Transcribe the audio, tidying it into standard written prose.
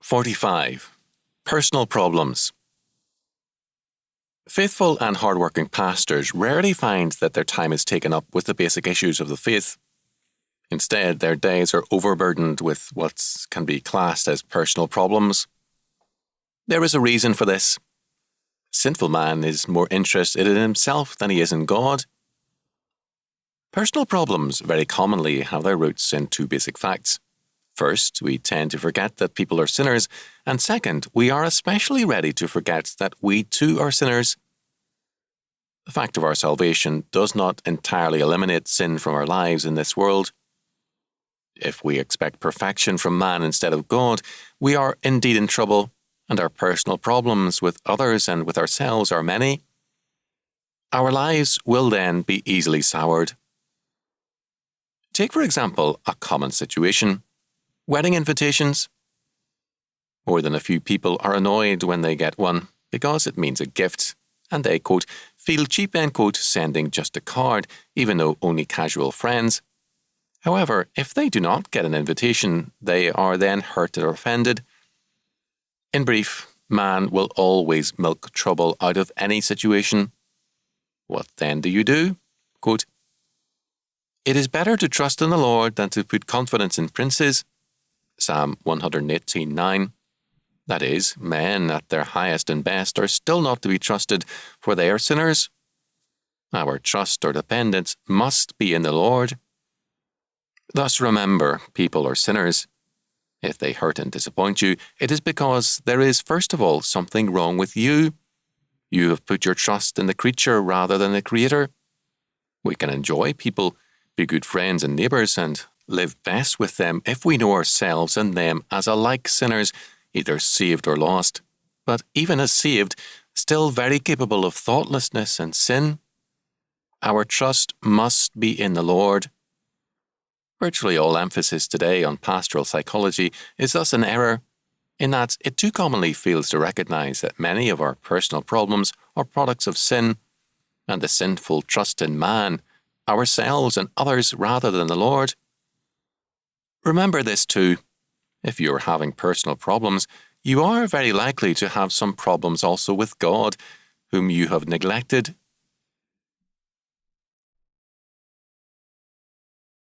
45. Personal problems. Faithful and hard-working pastors rarely find that their time is taken up with the basic issues of the faith. Instead, their days are overburdened with what can be classed as personal problems. There is a reason for this. Sinful man is more interested in himself than he is in God. Personal problems very commonly have their roots in two basic facts. First, we tend to forget that people are sinners, and second, we are especially ready to forget that we too are sinners. The fact of our salvation does not entirely eliminate sin from our lives in this world. If we expect perfection from man instead of God, we are indeed in trouble, and our personal problems with others and with ourselves are many. Our lives will then be easily soured. Take, for example, a common situation. Wedding invitations. More than a few people are annoyed when they get one because it means a gift, and they, quote, feel cheap, end quote, sending just a card, even though only casual friends. However, if they do not get an invitation, they are then hurt or offended. In brief, man will always milk trouble out of any situation. What then do you do? Quote, it is better to trust in the Lord than to put confidence in princes. Psalm 118:9. That is, men at their highest and best are still not to be trusted, for they are sinners. Our trust or dependence must be in the Lord. Thus remember, people are sinners. If they hurt and disappoint you, it is because there is first of all something wrong with you. You have put your trust in the creature rather than the Creator. We can enjoy people, be good friends and neighbours, and live best with them if we know ourselves and them as alike sinners, either saved or lost, but even as saved, still very capable of thoughtlessness and sin. Our trust must be in the Lord. Virtually all emphasis today on pastoral psychology is thus an error, in that it too commonly fails to recognize that many of our personal problems are products of sin, and the sinful trust in man, ourselves and others rather than the Lord. Remember this too. If you are having personal problems, you are very likely to have some problems also with God, whom you have neglected